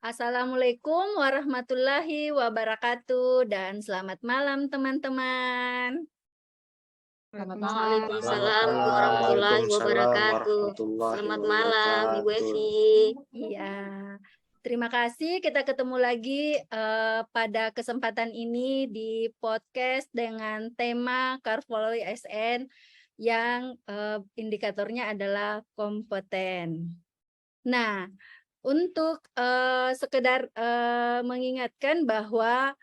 Assalamualaikum warahmatullahi wabarakatuh dan selamat malam teman-teman. Selamat Selamat malam. malam Waalaikumsalam warahmatullahi Selamat wabarakatuh. malam, Ibu Evi. Iya, terima kasih kita ketemu lagi pada kesempatan ini di podcast dengan tema Carfollow SN yang indikatornya adalah kompeten. Nah, untuk sekedar mengingatkan bahwa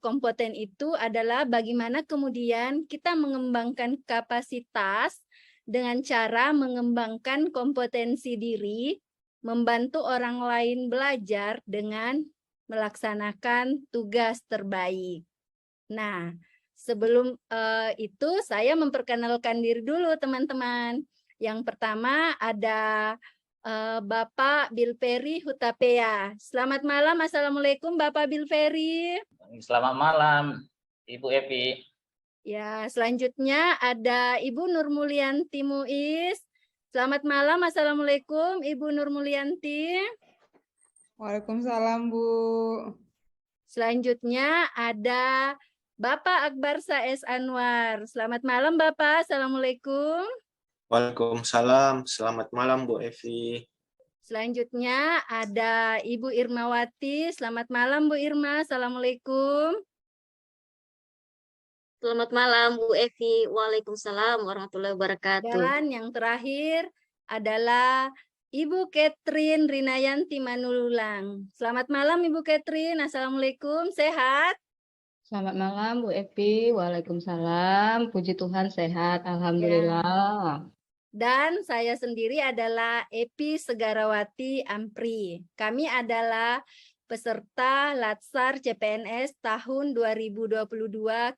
kompeten itu adalah bagaimana kemudian kita mengembangkan kapasitas dengan cara mengembangkan kompetensi diri, membantu orang lain belajar dengan melaksanakan tugas terbaik. Nah, sebelum itu saya memperkenalkan diri dulu teman-teman. Yang pertama ada Bapak Bilperi Hutapea. Selamat malam, Assalamualaikum Bapak Bilperi. Selamat malam, Ibu Evi. Ya, selanjutnya ada Ibu Nurmulyanti Muiz. Selamat malam, Assalamualaikum Ibu Nurmulyanti. Waalaikumsalam, Bu. Selanjutnya ada Bapak Akbar Saes Anwar. Selamat malam Bapak, Assalamualaikum. Waalaikumsalam, selamat malam Bu Evi. Selanjutnya ada Ibu Irmawati. Selamat malam Bu Irma, Assalamualaikum. Selamat malam, Bu Evi. Waalaikumsalam warahmatullahi wabarakatuh. Dan yang terakhir adalah Ibu Catherine Rinayanti Manululang. Selamat malam Ibu Catherine, Assalamualaikum, sehat? Selamat malam Bu Evi, Waalaikumsalam. Puji Tuhan sehat, Alhamdulillah. Dan saya sendiri adalah Epi Segarawati Ampri. Kami adalah peserta Latsar CPNS tahun 2022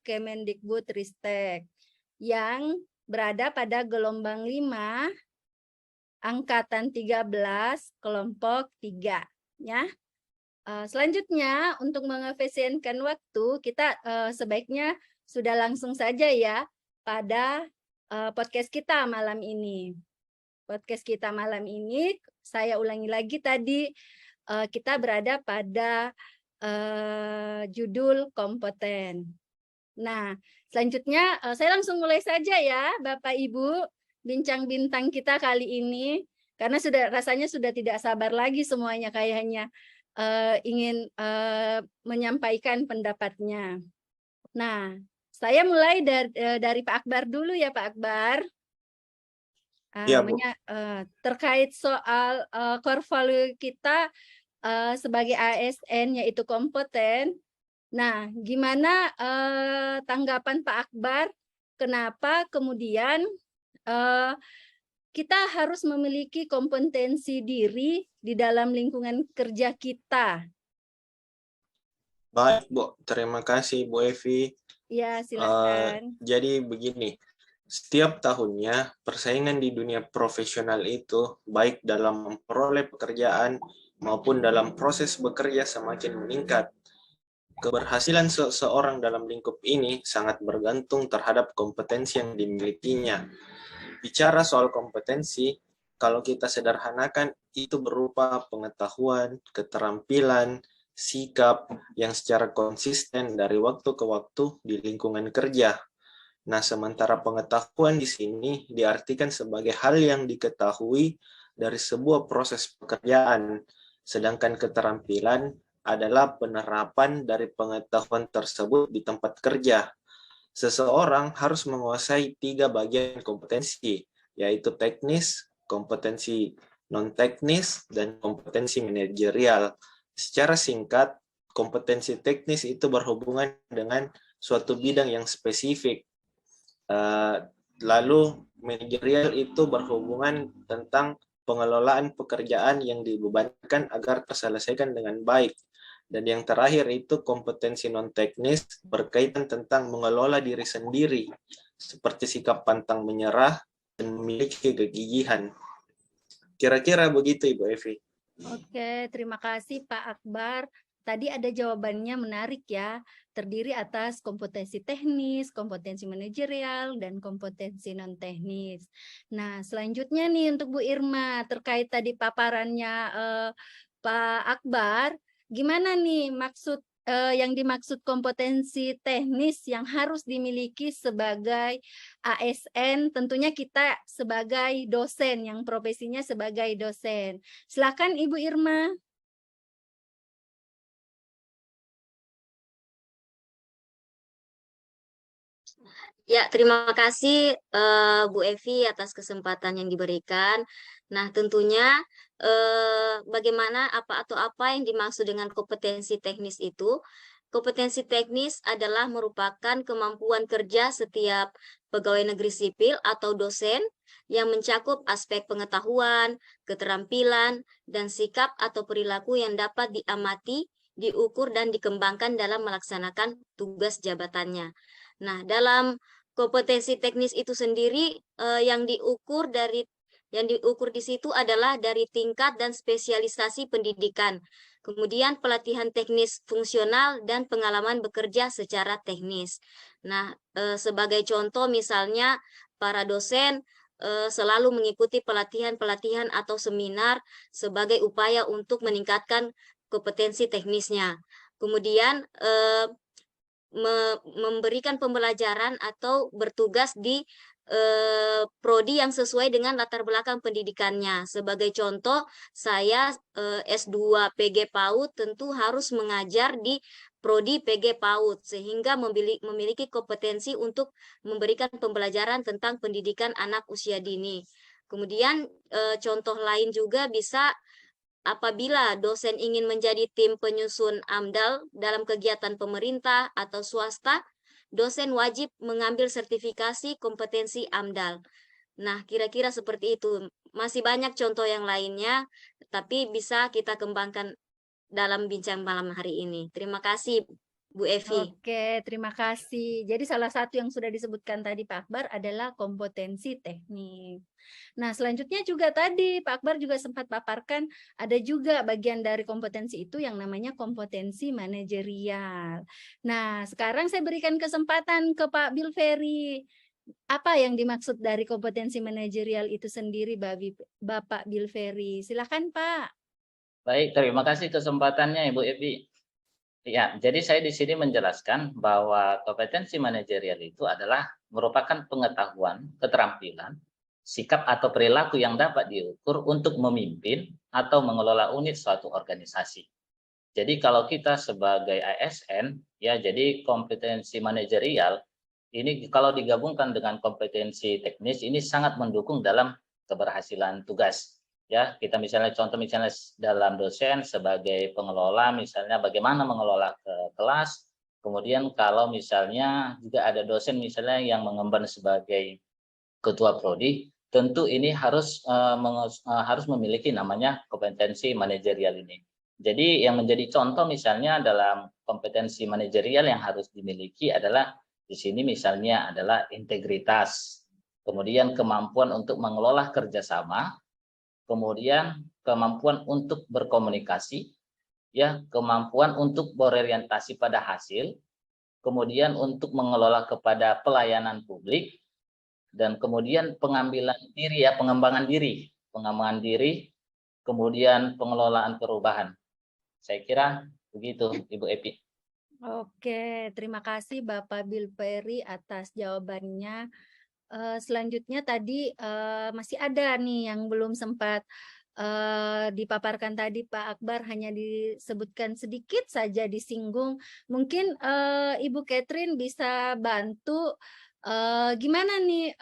Kemendikbudristek yang berada pada gelombang 5 angkatan 13 kelompok 3 ya. Selanjutnya untuk mengefisienkan waktu kita sebaiknya sudah langsung saja ya pada podcast kita malam ini. Podcast kita malam ini saya ulangi lagi tadi kita berada pada judul kompeten. Nah, selanjutnya saya langsung mulai saja ya Bapak Ibu bincang bintang kita kali ini karena rasanya sudah tidak sabar lagi semuanya kayaknya ingin menyampaikan pendapatnya. Nah, saya mulai dari Pak Akbar dulu ya Pak Akbar. Iya, Bu. Terkait soal core value kita sebagai ASN yaitu kompeten. Nah, gimana tanggapan Pak Akbar? Kenapa kemudian kita harus memiliki kompetensi diri di dalam lingkungan kerja kita? Baik, Bu. Terima kasih, Bu Evi. Ya, silakan. Jadi begini, setiap tahunnya persaingan di dunia profesional itu baik dalam memperoleh pekerjaan maupun dalam proses bekerja semakin meningkat. Keberhasilan seseorang dalam lingkup ini sangat bergantung terhadap kompetensi yang dimilikinya. Bicara soal kompetensi, kalau kita sederhanakan, itu berupa pengetahuan, keterampilan, sikap yang secara konsisten dari waktu ke waktu di lingkungan kerja. Nah, sementara pengetahuan di sini diartikan sebagai hal yang diketahui dari sebuah proses pekerjaan, sedangkan keterampilan adalah penerapan dari pengetahuan tersebut di tempat kerja. Seseorang harus menguasai 3 bagian kompetensi, yaitu teknis, kompetensi non-teknis, dan kompetensi manajerial. Secara singkat, kompetensi teknis itu berhubungan dengan suatu bidang yang spesifik. Lalu manajerial itu berhubungan tentang pengelolaan pekerjaan yang dibebankan agar terselesaikan dengan baik. Dan yang terakhir itu kompetensi non-teknis berkaitan tentang mengelola diri sendiri, seperti sikap pantang menyerah dan memiliki kegigihan. Kira-kira begitu Ibu Evi. Oke, terima kasih Pak Akbar. Tadi ada jawabannya menarik ya, terdiri atas kompetensi teknis, kompetensi manajerial, dan kompetensi non-teknis. Nah, selanjutnya nih untuk Bu Irma, terkait tadi paparannya Pak Akbar, gimana nih maksud yang dimaksud kompetensi teknis yang harus dimiliki sebagai ASN, tentunya kita sebagai dosen yang profesinya sebagai dosen. Silakan Ibu Irma. Ya, terima kasih Bu Evi atas kesempatan yang diberikan. Nah, tentunya bagaimana apa yang dimaksud dengan kompetensi teknis itu? Kompetensi teknis adalah merupakan kemampuan kerja setiap pegawai negeri sipil atau dosen yang mencakup aspek pengetahuan, keterampilan, dan sikap atau perilaku yang dapat diamati, diukur, dan dikembangkan dalam melaksanakan tugas jabatannya. Nah, dalam kompetensi teknis itu sendiri yang diukur di situ adalah dari tingkat dan spesialisasi pendidikan. Kemudian pelatihan teknis fungsional dan pengalaman bekerja secara teknis. Nah, sebagai contoh misalnya para dosen selalu mengikuti pelatihan-pelatihan atau seminar sebagai upaya untuk meningkatkan kompetensi teknisnya. Kemudian memberikan pembelajaran atau bertugas di prodi yang sesuai dengan latar belakang pendidikannya. Sebagai contoh, saya S2 PG PAUD tentu harus mengajar di prodi PG PAUD sehingga memiliki kompetensi untuk memberikan pembelajaran tentang pendidikan anak usia dini. Kemudian contoh lain juga bisa apabila dosen ingin menjadi tim penyusun AMDAL dalam kegiatan pemerintah atau swasta, dosen wajib mengambil sertifikasi kompetensi AMDAL. Nah, kira-kira seperti itu. Masih banyak contoh yang lainnya, tapi bisa kita kembangkan dalam bincang malam hari ini. Terima kasih, Bu Evi. Oke, terima kasih. Jadi salah satu yang sudah disebutkan tadi Pak Akbar adalah kompetensi teknik. Nah, selanjutnya juga tadi Pak Akbar juga sempat paparkan ada juga bagian dari kompetensi itu yang namanya kompetensi manajerial. Nah, sekarang saya berikan kesempatan ke Pak Bilveri. Apa yang dimaksud dari kompetensi manajerial itu sendiri, Bapak Bilveri? Silakan Pak. Baik, terima kasih kesempatannya Ibu Evi. Ya, jadi saya di sini menjelaskan bahwa kompetensi manajerial itu adalah merupakan pengetahuan, keterampilan, sikap atau perilaku yang dapat diukur untuk memimpin atau mengelola unit suatu organisasi. Jadi kalau kita sebagai ASN, ya jadi kompetensi manajerial ini kalau digabungkan dengan kompetensi teknis ini sangat mendukung dalam keberhasilan tugas. Ya, kita misalnya contoh misalnya dalam dosen sebagai pengelola misalnya bagaimana mengelola ke kelas. Kemudian kalau misalnya juga ada dosen misalnya yang mengemban sebagai ketua prodi, tentu ini harus memiliki namanya kompetensi manajerial ini. Jadi yang menjadi contoh misalnya dalam kompetensi manajerial yang harus dimiliki adalah di sini misalnya adalah integritas, kemudian kemampuan untuk mengelola kerjasama, kemudian kemampuan untuk berkomunikasi, ya, kemampuan untuk berorientasi pada hasil, kemudian untuk mengelola kepada pelayanan publik, dan kemudian pengambilan diri, ya, pengembangan diri, kemudian pengelolaan perubahan. Saya kira begitu, Ibu Epi. Oke, terima kasih Bapak Bilveri atas jawabannya. Selanjutnya tadi masih ada nih yang belum sempat dipaparkan tadi Pak Akbar, hanya disebutkan sedikit saja disinggung. Mungkin Ibu Catherine bisa bantu gimana nih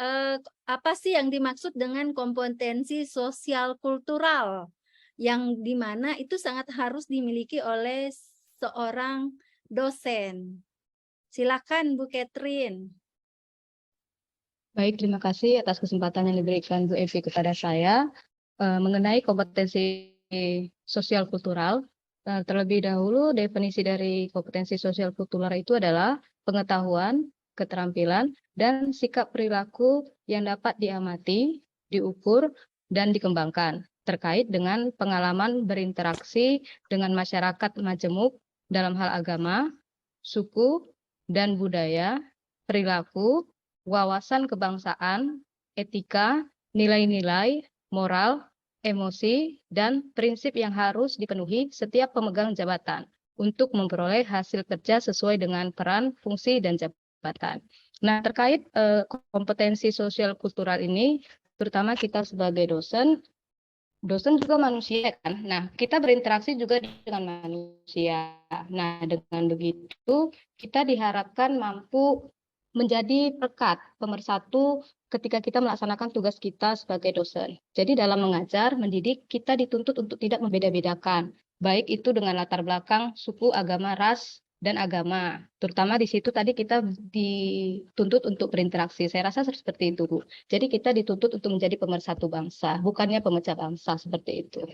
apa sih yang dimaksud dengan kompetensi sosial kultural yang dimana itu sangat harus dimiliki oleh seorang dosen. Silakan Bu Catherine. Baik, terima kasih atas kesempatan yang diberikan Bu Evi kepada saya mengenai kompetensi sosial kultural. Terlebih dahulu, definisi dari kompetensi sosial kultural itu adalah pengetahuan, keterampilan, dan sikap perilaku yang dapat diamati, diukur, dan dikembangkan terkait dengan pengalaman berinteraksi dengan masyarakat majemuk dalam hal agama, suku, dan budaya, perilaku, wawasan kebangsaan, etika, nilai-nilai, moral, emosi, dan prinsip yang harus dipenuhi setiap pemegang jabatan untuk memperoleh hasil kerja sesuai dengan peran, fungsi, dan jabatan. Nah, terkait kompetensi sosial kultural ini, terutama kita sebagai dosen juga manusia kan. Nah, kita berinteraksi juga dengan manusia. Nah, dengan begitu kita diharapkan mampu menjadi perekat, pemersatu ketika kita melaksanakan tugas kita sebagai dosen. Jadi dalam mengajar, mendidik, kita dituntut untuk tidak membeda-bedakan, baik itu dengan latar belakang, suku, agama, ras, dan agama. Terutama di situ tadi kita dituntut untuk berinteraksi. Saya rasa seperti itu, Bu. Jadi kita dituntut untuk menjadi pemersatu bangsa, bukannya pemecah bangsa seperti itu.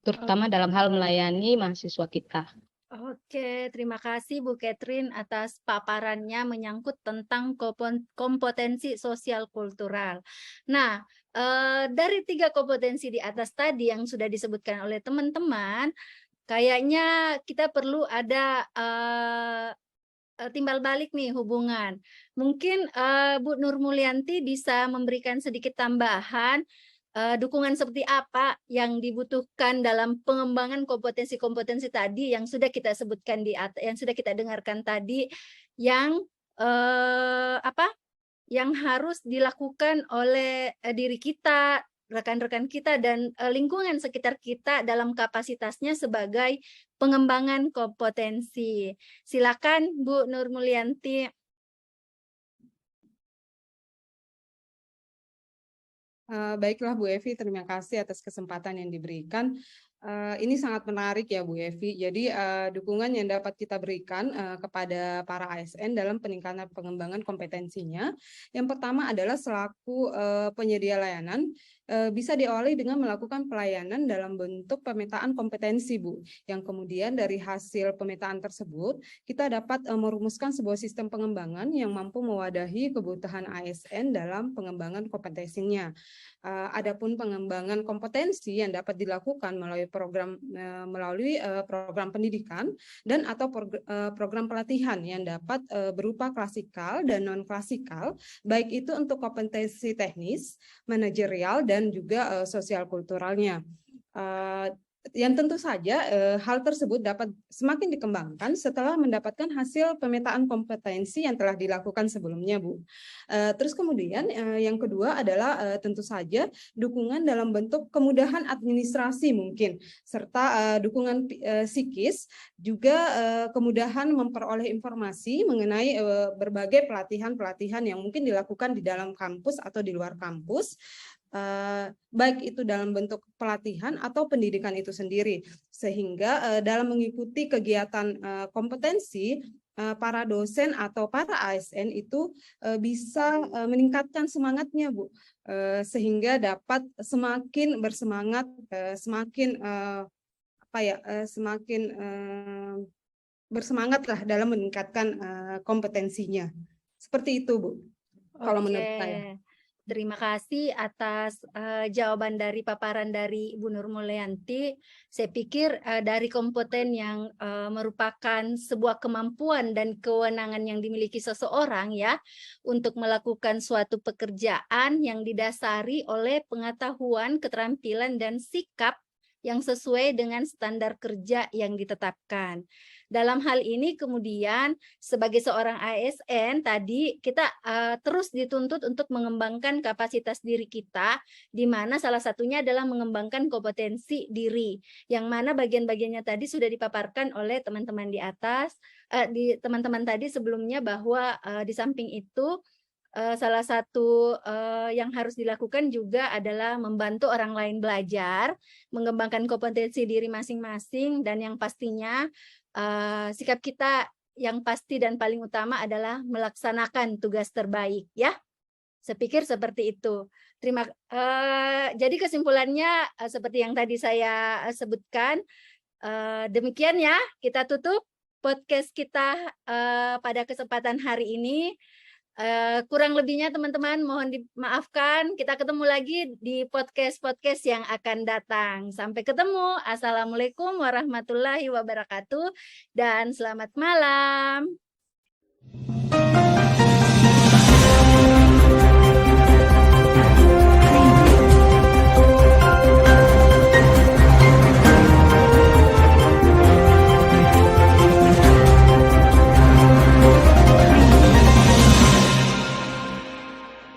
Terutama dalam hal melayani mahasiswa kita. Oke, terima kasih Bu Catherine atas paparannya menyangkut tentang kompetensi sosial kultural. Nah, dari 3 kompetensi di atas tadi yang sudah disebutkan oleh teman-teman, kayaknya kita perlu ada timbal balik nih hubungan. Mungkin Bu Nur Mulyanti bisa memberikan sedikit tambahan dukungan seperti apa yang dibutuhkan dalam pengembangan kompetensi-kompetensi tadi yang sudah kita sebutkan yang sudah kita dengarkan tadi, yang yang harus dilakukan oleh diri kita, rekan-rekan kita, dan lingkungan sekitar kita dalam kapasitasnya sebagai pengembangan kompetensi. Silakan Bu Nur Mulyanti. Baiklah Bu Evi, terima kasih atas kesempatan yang diberikan. Ini sangat menarik ya Bu Evi. Jadi dukungan yang dapat kita berikan kepada para ASN dalam peningkatan pengembangan kompetensinya. Yang pertama adalah selaku penyedia layanan, bisa diawali dengan melakukan pelayanan dalam bentuk pemetaan kompetensi, Bu. Yang kemudian dari hasil pemetaan tersebut, kita dapat merumuskan sebuah sistem pengembangan yang mampu mewadahi kebutuhan ASN dalam pengembangan kompetensinya. Adapun pengembangan kompetensi yang dapat dilakukan melalui program pendidikan dan atau program pelatihan yang dapat berupa klasikal dan non klasikal, baik itu untuk kompetensi teknis, manajerial, dan juga sosial kulturalnya. Yang tentu saja hal tersebut dapat semakin dikembangkan setelah mendapatkan hasil pemetaan kompetensi yang telah dilakukan sebelumnya, Bu. Terus kemudian yang kedua adalah tentu saja dukungan dalam bentuk kemudahan administrasi mungkin, serta dukungan psikis, juga kemudahan memperoleh informasi mengenai berbagai pelatihan-pelatihan yang mungkin dilakukan di dalam kampus atau di luar kampus, baik itu dalam bentuk pelatihan atau pendidikan itu sendiri, sehingga dalam mengikuti kegiatan kompetensi para dosen atau para ASN itu bisa meningkatkan semangatnya, Bu, sehingga dapat semakin bersemangat, semakin bersemangatlah dalam meningkatkan kompetensinya. Seperti itu, Bu, kalau menurut saya. Terima kasih atas jawaban dari paparan dari Ibu Nur Mulyanti. Saya pikir dari kompeten yang merupakan sebuah kemampuan dan kewenangan yang dimiliki seseorang ya untuk melakukan suatu pekerjaan yang didasari oleh pengetahuan, keterampilan, dan sikap yang sesuai dengan standar kerja yang ditetapkan. Dalam hal ini kemudian sebagai seorang ASN tadi kita terus dituntut untuk mengembangkan kapasitas diri kita, di mana salah satunya adalah mengembangkan kompetensi diri, yang mana bagian-bagiannya tadi sudah dipaparkan oleh teman-teman di atas, teman-teman tadi sebelumnya, bahwa di samping itu salah satu yang harus dilakukan juga adalah membantu orang lain belajar, mengembangkan kompetensi diri masing-masing, dan yang pastinya sikap kita yang pasti dan paling utama adalah melaksanakan tugas terbaik ya. Saya pikir seperti itu. Jadi kesimpulannya seperti yang tadi saya sebutkan, demikian ya, kita tutup podcast kita pada kesempatan hari ini. Kurang lebihnya teman-teman mohon dimaafkan. Kita ketemu lagi di podcast-podcast yang akan datang. Sampai ketemu. Assalamualaikum warahmatullahi wabarakatuh dan selamat malam.